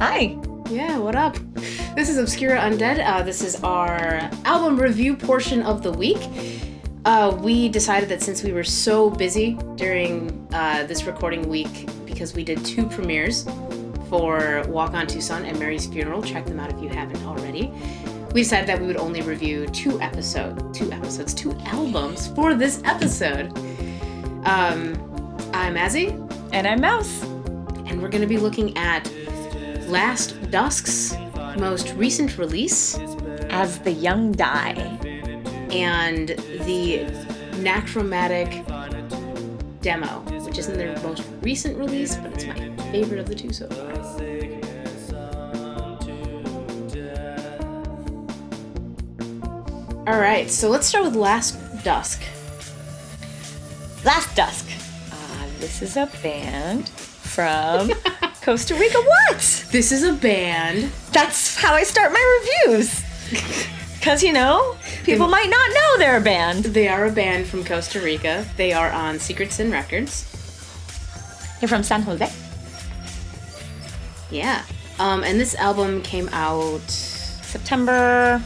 Hi. Yeah, what up? This is Obscura Undead. This is our album review portion of the week. We decided that since we were so busy during this recording week, because we did 2 premieres for Walk on Tucson and Mary's Funeral, check them out if you haven't already, we decided that we would only review 2 albums for this episode. I'm Azy. And I'm Maus. And we're going to be looking at Last Dusk's most recent release, As the Young Die, and the NacroMatic demo, which isn't their most recent release, but it's my favorite of the 2 so far. Alright, so let's start with Last Dusk. Last Dusk. This is a band from Costa Rica. What? This is a band. That's how I start my reviews. Because, people might not know they're a band. They are a band from Costa Rica. They are on Secret Sin Records. They're from San Jose. Yeah. And this album came out September.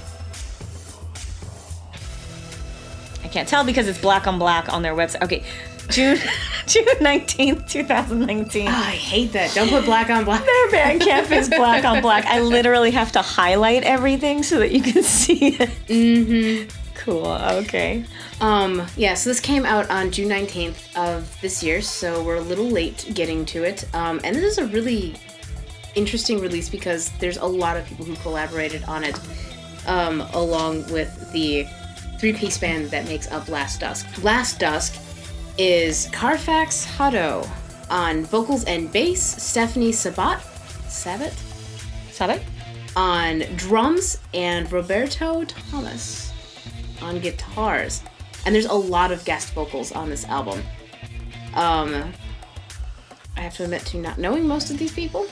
I can't tell because it's black on black on their website. Okay, June 19th, 2019. Oh, I hate that. Don't put black on black. Their Bandcamp is black on black. I literally have to highlight everything so that you can see it. Mm-hmm. Cool, okay. Yeah, so this came out on June 19th of this year, so we're a little late getting to it. And this is a really interesting release because there's a lot of people who collaborated on it, along with the 3-piece band that makes up Last Dusk. Last Dusk is Carfax Hutto on vocals and bass, Stephanie Sabat on drums, and Roberto Thomas on guitars. And there's a lot of guest vocals on this album. I have to admit to not knowing most of these people.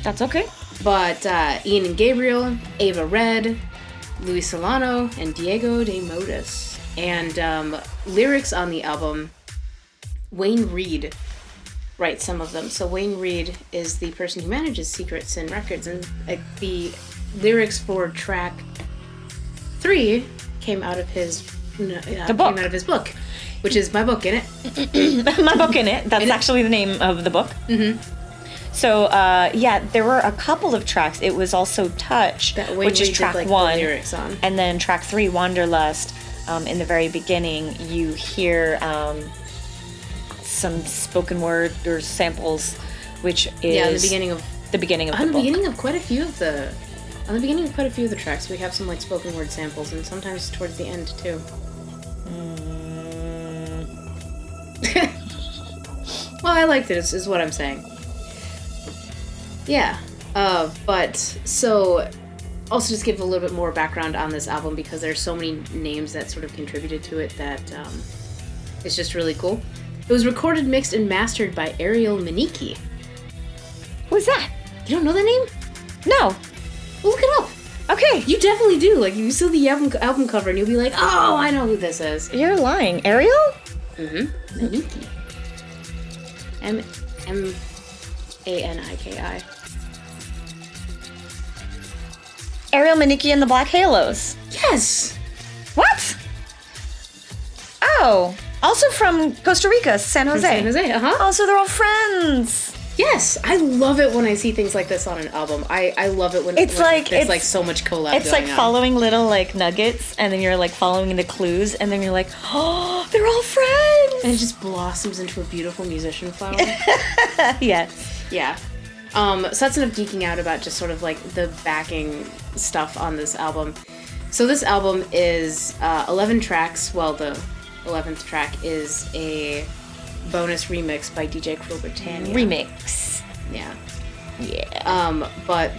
That's okay. But Ian and Gabriel, Ava Red, Luis Solano, and Diego de Modis. And lyrics on the album, Wayne Reed writes some of them. So Wayne Reed is the person who manages Secret Sin Records, and the lyrics for track 3 came out of his book, which is My Book in It. My Book in It. That's actually the name of the book. Mm-hmm. So, there were a couple of tracks. It was also Touch, which is track 1. Lyrics on. And then track 3, Wanderlust. In the very beginning, you hear some spoken word or samples, which is the beginning of the book. On the beginning of quite a few of the tracks, we have some spoken word samples, and sometimes towards the end too. Well, I liked it. Is what I'm saying. Yeah, but so also just give a little bit more background on this album because there's so many names that sort of contributed to it that it's just really cool. It was recorded, mixed, and mastered by Ariel Maniki. Who's that? You don't know that name? No. Well, look it up. Okay. You definitely do. You see the album cover and you'll be like, oh, I know who this is. You're lying. Ariel? Mm-hmm. Maniki. M-A-N-I-K-I. Ariel Maniki and the Black Halos. Yes! What? Oh, also from Costa Rica, San Jose. San Jose, uh-huh. Oh, so they're all friends. Yes, I love it when I see things like this on an album. I love it when it's so much collab. It's like following little nuggets, and then you're following the clues, and then you're like, oh, they're all friends. And it just blossoms into a beautiful musician flower. Yes. Yeah. So that's enough geeking out about just sort of the backing stuff on this album. So this album is 11 tracks. Well, the 11th track is a bonus remix by DJ Cruel Britannia. Remix. Yeah. Yeah. But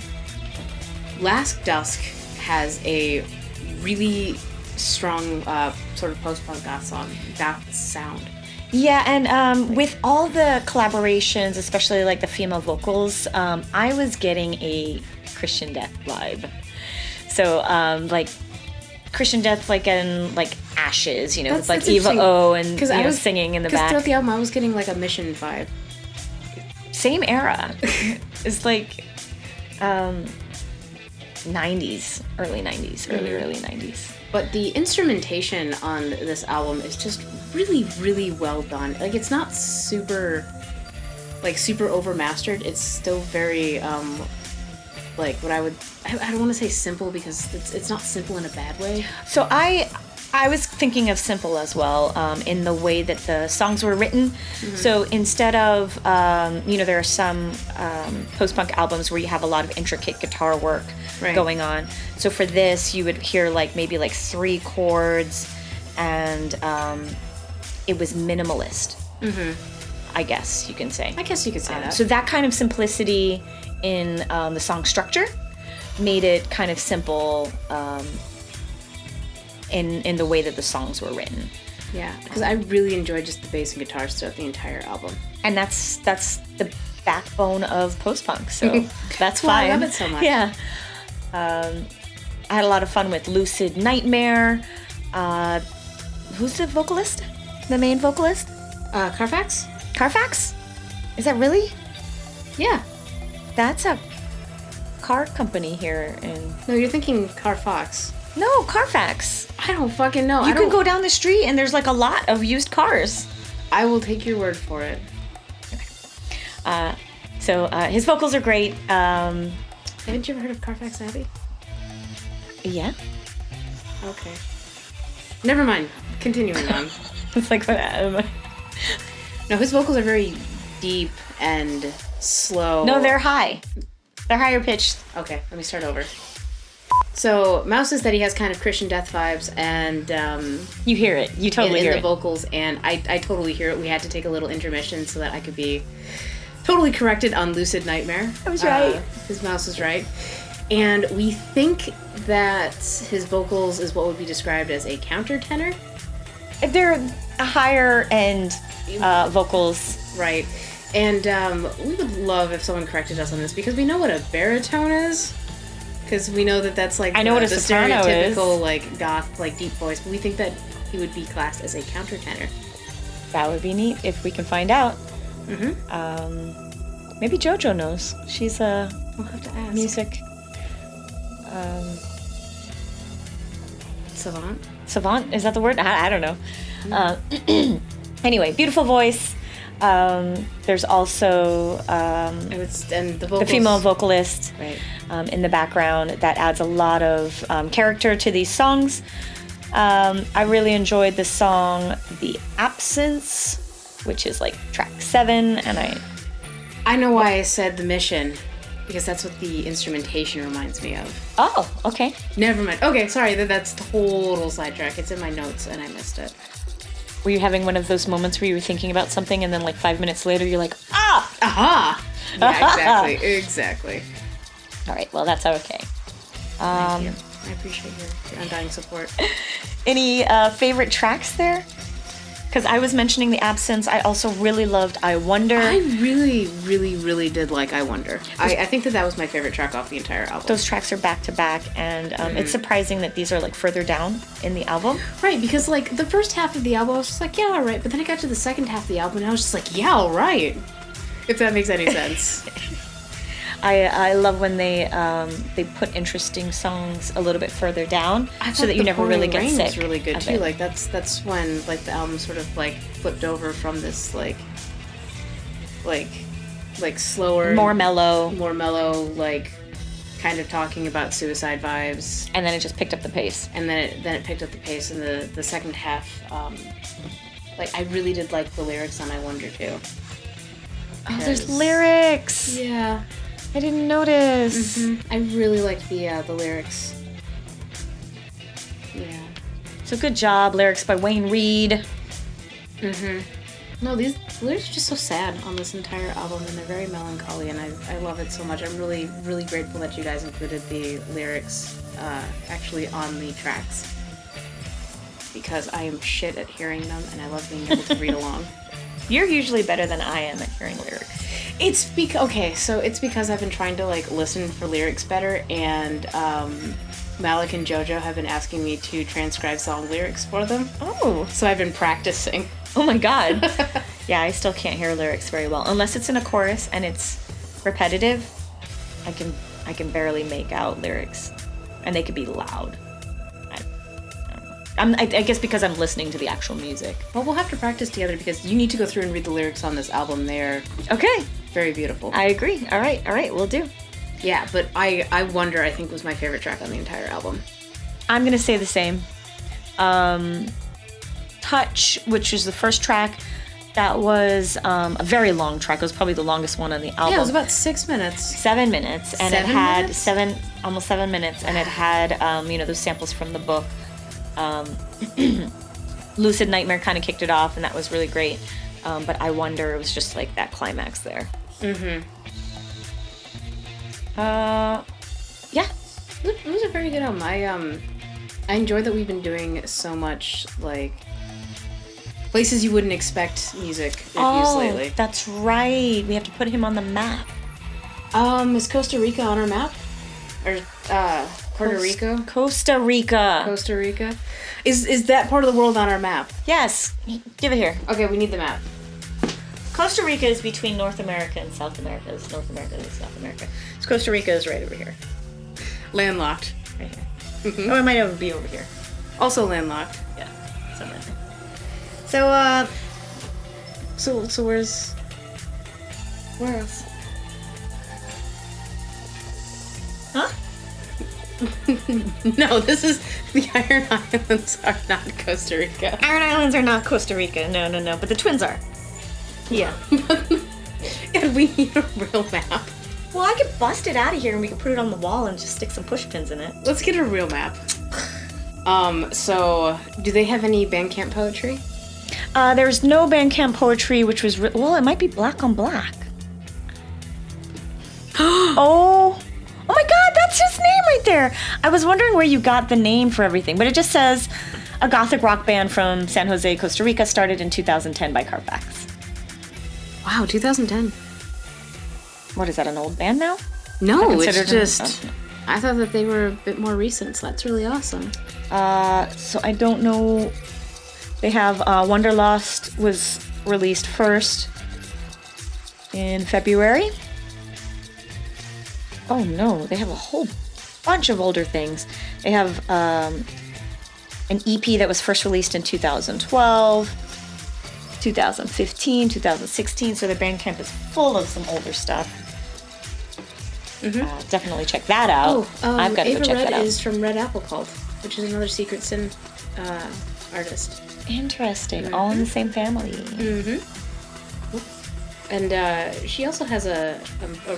Last Dusk has a really strong sort of post-punk goth sound. Yeah, and with all the collaborations, especially the female vocals, I was getting a Christian Death vibe. So, Christian Death, in Ashes, with Eva O and singing in the back. Because throughout the album, I was getting a Mission vibe. Same era. It's 90s, early 90s, early 90s. But the instrumentation on this album is just really, really well done. Like, it's not super overmastered. It's still very, like, I don't want to say simple, because it's not simple in a bad way. So I was thinking of simple as well, in the way that the songs were written. So instead of, there are some post-punk albums where you have a lot of intricate guitar work going on. So for this, you would hear maybe 3 chords, and it was minimalist. I guess you can say. I guess you could say that. So that kind of simplicity in the song structure made it kind of simple, in the way that the songs were written. Yeah, because I really enjoyed just the bass and guitars throughout the entire album. And that's the backbone of post-punk, so that's fine. I love it so much. Yeah. I had a lot of fun with Lucid Nightmare. Who's the vocalist? The main vocalist? Carfax? Carfax? Is that really? Yeah. That's a car company here in... No, you're thinking Carfax. No, Carfax. I don't fucking know. You can go down the street and there's a lot of used cars. I will take your word for it. Okay. So his vocals are great. Haven't you ever heard of Carfax Abbey? Yeah. Okay. Never mind. Continuing on. It's like, what? No, his vocals are very deep and slow. No, they're high. They're higher pitched. Okay, let me start over. So, Maus says that he has kind of Christian death vibes, and you hear it. You totally hear it. In the vocals, and I totally hear it. We had to take a little intermission so that I could be totally corrected on Lucid Nightmare. I was right. His Maus is right. And we think that his vocals is what would be described as a countertenor. They're higher end vocals. Right. And we would love if someone corrected us on this, because we know what a baritone is. Because we know that that's I know what a the soprano stereotypical is. goth deep voice, but we think that he would be classed as a countertenor. That would be neat if we can find out. Maybe JoJo knows. She's a We'll have to ask. music savant. Is that the word? I don't know. Anyway, beautiful voice. There's also and the vocals, the female vocalist right. In the background that adds a lot of character to these songs. I really enjoyed the song "The Absence," which is track 7, and I know why I said "The Mission," because that's what the instrumentation reminds me of. Oh, okay. Never mind. Okay, sorry, that's total sidetrack. It's in my notes and I missed it. Were you having one of those moments where you were thinking about something and then 5 minutes later you're like, ah! Aha! Yeah, exactly. All right, well, that's okay. Thank you. I appreciate your undying support. Any favorite tracks there? Because I was mentioning The Absence. I also really loved I Wonder. I really, really, really did like I Wonder. I think that was my favorite track off the entire album. Those tracks are back to back, and it's surprising that these are further down in the album. Right, because the first half of the album I was just yeah, all right, but then I got to the second half of the album and I was just yeah, all right. If that makes any sense. I love when they put interesting songs a little bit further down, so that you never really get sick. Was really good too. That's when the album sort of flipped over from this slower, more mellow, kind of talking about suicide vibes, and then it just picked up the pace. And then it picked up the pace in the second half. I really did like the lyrics on I Wonder too. Oh, there's lyrics. Yeah. I didn't notice. I really liked the lyrics. Yeah. So good job, lyrics by Wayne Reed. No, these lyrics are just so sad on this entire album, and they're very melancholy, and I love it so much. I'm really, really grateful that you guys included the lyrics actually on the tracks, because I am shit at hearing them, and I love being able to read along. You're usually better than I am at hearing lyrics. It's because I've been trying to listen for lyrics better, and Malik and JoJo have been asking me to transcribe song lyrics for them. Oh. So I've been practicing. Oh my god. Yeah, I still can't hear lyrics very well. Unless it's in a chorus and it's repetitive, I can I can barely make out lyrics, and they could be loud. I don't know. I guess because I'm listening to the actual music. Well, we'll have to practice together because you need to go through and read the lyrics on this album. They're okay. Very beautiful. I agree. All right, we'll do. Yeah, but I Wonder, I think, was my favorite track on the entire album. I'm going to say the same. Touch, which was the first track, that was a very long track. It was probably the longest one on the album. Yeah, it was about 6 minutes. 7 minutes. And it had almost 7 minutes. And it had, those samples from the book. Lucid Nightmare kind of kicked it off, and that was really great. But I Wonder, it was just like that climax there. Mm-hmm. Yeah. It was a very good album. I enjoy that we've been doing so much, like, places you wouldn't expect music reviews lately. That's right. We have to put him on the map. Is Costa Rica on our map? Or, Puerto Rico? Costa Rica. Costa Rica? Is that part of the world on our map? Yes. Give it here. Okay, we need the map. Costa Rica is between North America and South America. It's North America and South America. So Costa Rica is right over here. Landlocked. Right here. Mm-hmm. Oh, it might even be over here. Also landlocked. Yeah, somewhere there. So where's... Where else? Huh? No, this is... The Iron Islands are not Costa Rica. Iron Islands are not Costa Rica. No. But the twins are. Yeah. And we need a real map. Well, I could bust it out of here and we could put it on the wall and just stick some push pins in it. Let's get a real map. So, do they have any Bandcamp poetry? There's no Bandcamp poetry, which was... Well, it might be Black on Black. Oh my God, that's his name right there. I was wondering where you got the name for everything, but it just says a gothic rock band from San Jose, Costa Rica, started in 2010 by Carfax. Wow, 2010. What is that, an old band now? No, it's just... I thought that they were a bit more recent, so that's really awesome. So I don't know... They have Wanderlust was released first in February. Oh no, they have a whole bunch of older things. They have an EP that was first released in 2012, 2015, 2016, so their Bandcamp is full of some older stuff. Mm-hmm. Definitely check that out. I've got to go check that out. Ava Red is from Red Apple Cult, which is another Secret Sin artist. Interesting. Mm-hmm. All in the same family. Mm-hmm. And she also has a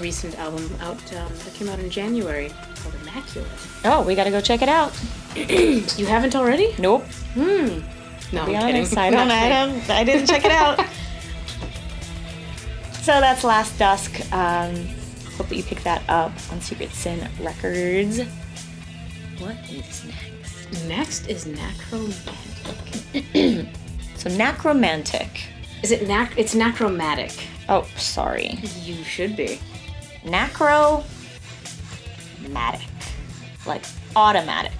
recent album out that came out in January called Immaculate. Oh, we got to go check it out. You haven't already? Nope. No, I'm kidding. I didn't check it out. So that's Last Dusk. Hope that you pick that up on Secret Sin Records. What is next? Next is NacroMatic. So NacroMatic. Is it It's NacroMatic. Oh, sorry. You should be. NacroMatic. Like automatic.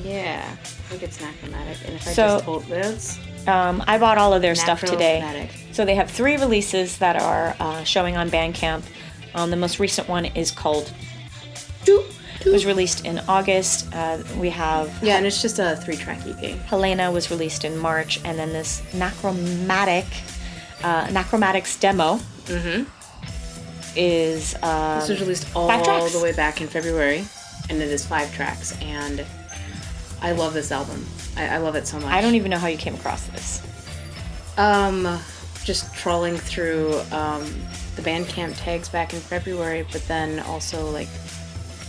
Yeah. I think it's NacroMatic. And if I just hold this... I bought all of their stuff today. NacroMatic. So they have 3 releases that are showing on Bandcamp. The most recent one is called It was released in August. We have... Yeah, and it's just a 3-track EP. Helena was released in March. And then this NacroMatic's demo is... this was released all the way back in February. And it is 5 tracks. And I love this album. I love it so much. I don't even know how you came across this. Just trawling through the Bandcamp tags back in February, but then also like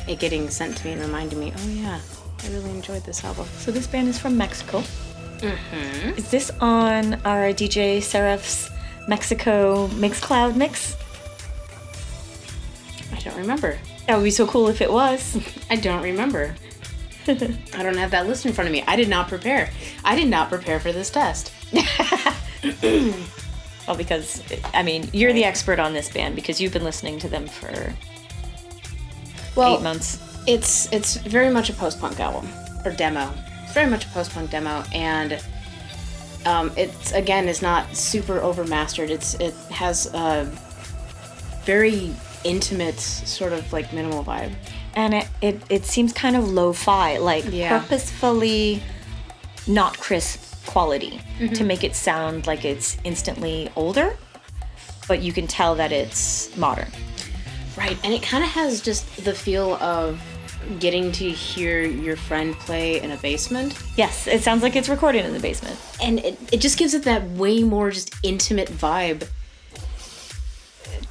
it getting sent to me and reminding me, oh yeah, I really enjoyed this album. So this band is from Mexico. Mm-hmm. Is this on our DJ Seraph's Mexico Mixcloud mix? I don't remember. That would be so cool if it was. I don't remember. I don't have that list in front of me. I did not prepare. I did not prepare for this test. Well, because, I mean, you're the expert on this band because you've been listening to them for 8 months. It's very much a post-punk album, or demo. It's very much a post-punk demo, and it's, again, is not super overmastered. It has a very intimate sort of like minimal vibe. And it seems kind of lo-fi, like Yeah. purposefully not crisp quality to make it sound like it's instantly older, but you can tell that it's modern. Right, and it kind of has just the feel of getting to hear your friend play in a basement. Yes, it sounds like it's recorded in the basement. And it just gives it that way more just intimate vibe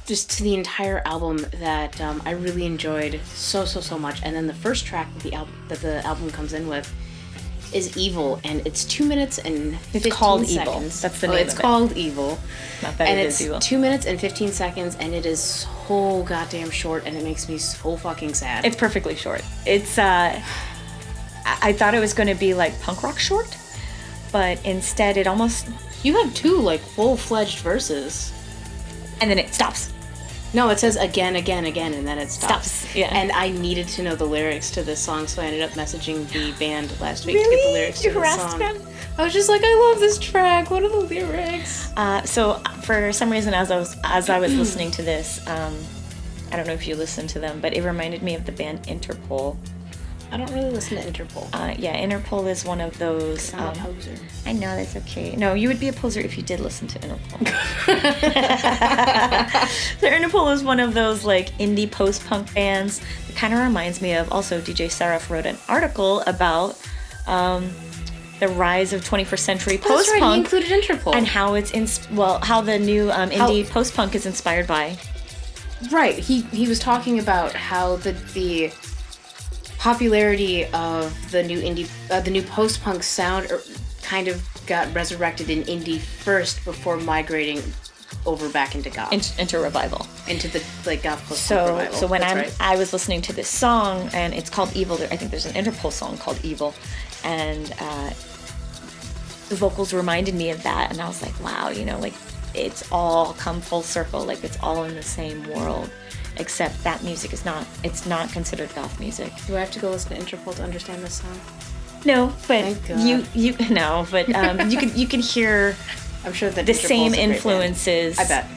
just to the entire album that I really enjoyed so much. And then the first track that the album comes in with is Evil, and it's 2 minutes and 15 It's called seconds. Evil. That's the name It's of it. called Evil. Not that And it it's is evil. 2 minutes and 15 seconds, and it is so goddamn short, and it makes me so fucking sad. It's perfectly short. It's I thought it was going to be like punk rock short, but instead it almost, You have 2 like full-fledged verses. and then it stops. No, it says again, again, again, and then it stops. Stops, yeah. And I needed to know the lyrics to this song, so I ended up messaging the band last week to Really? get the lyrics to You the harassed song. them? I was just like, I love this track. What are the lyrics? So for some reason, as I was listening to this, I don't know if you listened to them, but it reminded me of the band Interpol. I don't really listen to Interpol. Yeah, Interpol is one of those. I'm a poser. I know, that's okay. No, you would be a poser if you did listen to Interpol. So Interpol is one of those like indie post-punk bands. It kind of reminds me of, also DJ Saraf wrote an article about the rise of 21st century That's right, he post-punk included Interpol. and how it's how the new indie post-punk is inspired by. Right, he was talking about how the popularity of the new post-punk sound kind of got resurrected in indie first before migrating over back into goth. Into revival. Into the like goth post-punk revival. So when That's right. I was listening to this song, and it's called Evil. I think there's an Interpol song called Evil, and the vocals reminded me of that, and I was like, wow, like it's all come full circle, like it's all in the same world, except that music is not. It's not considered goth music. Do I have to go listen to Interpol to understand this song? No, but Thank God. you no, but you can hear I'm sure that the Interpol's same a great band. influences. I bet.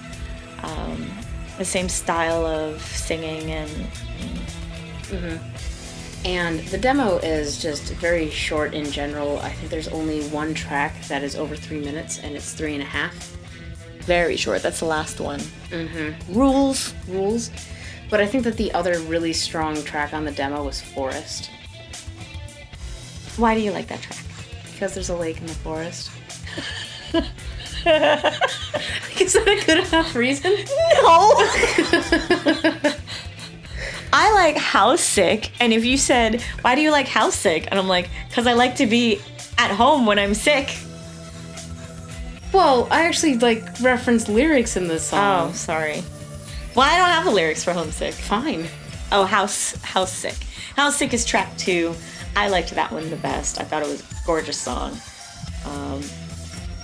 The same style of singing and. And the demo is just very short in general. I think there's only one track that is over 3 minutes, and it's 3.5. Very short. That's the last one. Rules. But I think that the other really strong track on the demo was Forest. Why do you like that track? Because there's a lake in the forest. Is that a good enough reason? No. I like House Sick, and if you said, why do you like House Sick? And I'm like, because I like to be at home when I'm sick. Well, I actually referenced lyrics in this song. Oh, sorry. Well, I don't have the lyrics for Homesick. Fine. Oh, House Sick. House Sick is track 2. I liked that one the best. I thought it was a gorgeous song.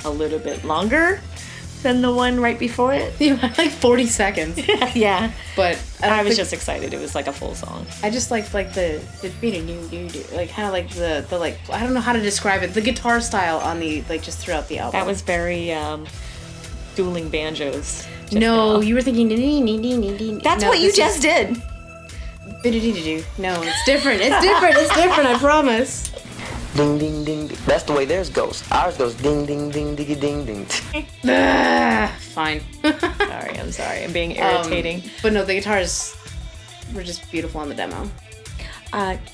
A little bit longer than the one right before it. You had 40 seconds. Yeah. But I was just excited. It was like a full song. I just liked the kind of like the I don't know how to describe it. The guitar style on the just throughout the album. That was very dueling banjos. just No, now. you were thinking. That's what you just did. No, it's different. It's different. It's different. I promise. Ding ding ding ding. That's the way theirs goes. Ours goes ding ding ding diggy ding ding. Fine. I'm sorry. I'm being irritating. But no, the guitars were just beautiful on the demo.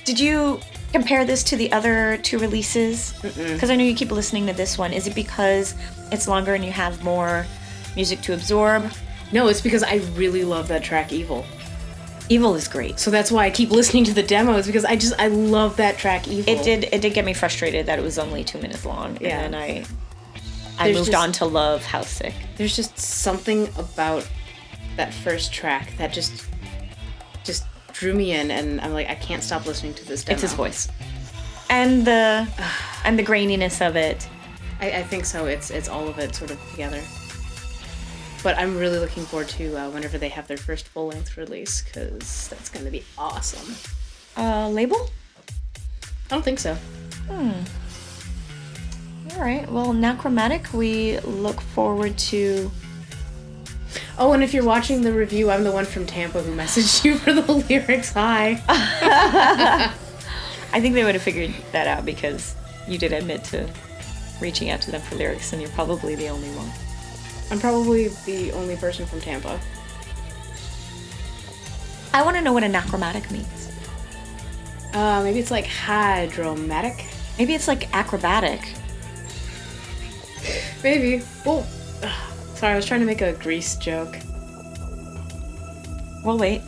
Did you compare this to the other 2 releases? Because I know you keep listening to this one. Is it because it's longer and you have more music to absorb? No, it's because I really love that track Evil. Evil is great. So that's why I keep listening to the demos, because I love that track Evil. It did get me frustrated that it was only 2 minutes long. Yeah. And then I There's moved just- on to love House Sick. There's just something about that first track that just drew me in, and I'm like, I can't stop listening to this demo. It's his voice. And the graininess of it. I think so. It's all of it sort of together. But I'm really looking forward to whenever they have their first full-length release, because that's going to be awesome. Label? I don't think so. All right. Well, NacroMatic, we look forward to Oh, and if you're watching the review, I'm the one from Tampa who messaged you for the lyrics. Hi. I think they would have figured that out because you did admit to reaching out to them for lyrics, and you're probably the only one. I'm probably the only person from Tampa. I want to know what a NacroMatic means. Maybe it's like hydromatic. Maybe it's like acrobatic. Maybe. Well, sorry, I was trying to make a grease joke. Well, wait.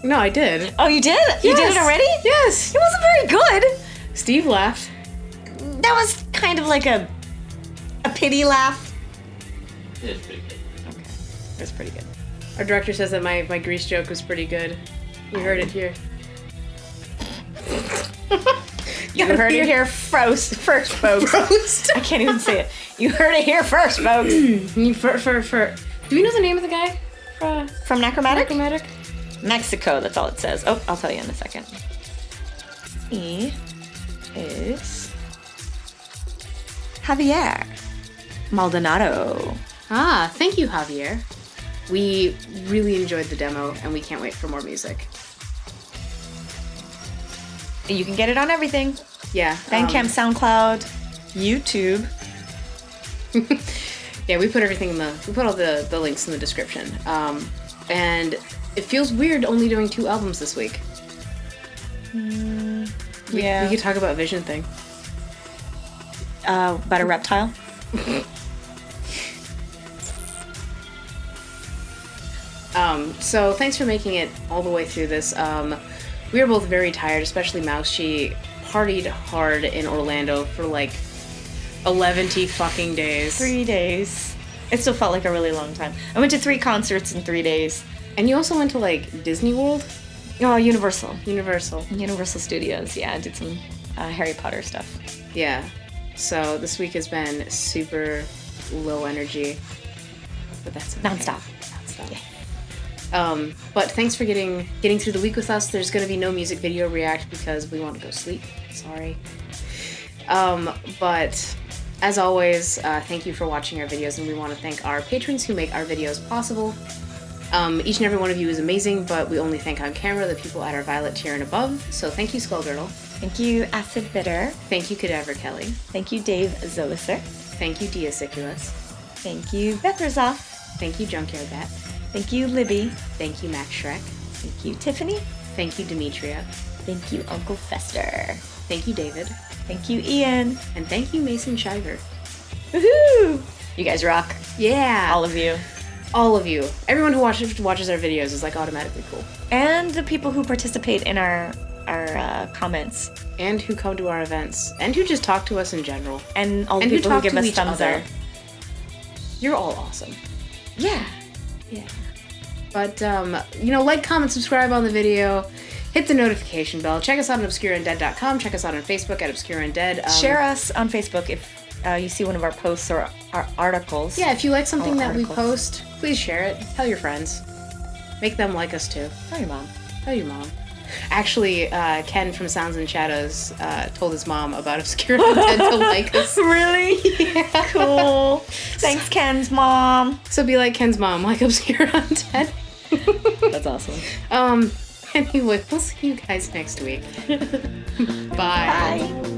No, I did. Oh, you did? You did it already? Yes. It wasn't very good. Steve laughed. That was kind of like a pity laugh. It is pretty good. Okay. It was pretty good. Our director says that my grease joke was pretty good. You heard it here. You heard it here first, folks. Roast. I can't even say it. You heard it here first, folks. Do we know the name of the guy? From NacroMatic? NacroMatic? Mexico, that's all it says. Oh, I'll tell you in a second. He is Javier Maldonado. Ah, thank you, Javier. We really enjoyed the demo, and we can't wait for more music. You can get it on everything. Yeah. Bandcamp, SoundCloud, YouTube. Yeah, we put everything we put all the links in the description. And it feels weird only doing 2 albums this week. Yeah. We could talk about Vision Thing. About a reptile. So thanks for making it all the way through this. We are both very tired, especially Maus. She partied hard in Orlando for like 11 fucking days. 3 days. It still felt like a really long time. I went to 3 concerts in 3 days. And you also went to like Disney World? Oh, Universal Studios. Yeah, I did some Harry Potter stuff. Yeah. So this week has been super low energy. But that's okay. Nonstop. Yeah. But thanks for getting through the week with us. There's going to be no music video react because we want to go sleep. Sorry. But as always, thank you for watching our videos, and we want to thank our patrons who make our videos possible. Each and every one of you is amazing, but we only thank on camera the people at our violet tier and above. So thank you, Skullgirdle. Thank you, Acid Bitter. Thank you, Cadaver Kelly. Thank you, Dave Zoeser. Thank you, Diasiculus. Thank you, Bethrazoff. Thank you, Junkyard Bat. Thank you, Libby. Thank you, Max Shrek. Thank you, Tiffany. Thank you, Demetria. Thank you, Uncle Fester. Thank you, David. Thank you, Ian. And thank you, Mason Shiver. Woohoo! You guys rock. Yeah. All of you. All of you. Everyone who watches our videos is like automatically cool. And the people who participate in our comments. And who come to our events. And who just talk to us in general. And all the people who give us thumbs up. You're all awesome. Yeah. Yeah. But, like, comment, subscribe on the video. Hit the notification bell. Check us out on obscureundead.com. Check us out on Facebook at Obscure Undead. Share us on Facebook if you see one of our posts or our articles. Yeah, if you like something that we post, please share it. Tell your friends. Make them like us too. Tell your mom. Tell your mom. Actually, Ken from Sounds and Shadows told his mom about Obscure Undead to like us. Really? Yeah. Cool. Thanks, Ken's mom. So be like Ken's mom, like Obscure Undead. That's awesome. Anyway, we'll see you guys next week. Bye. Bye.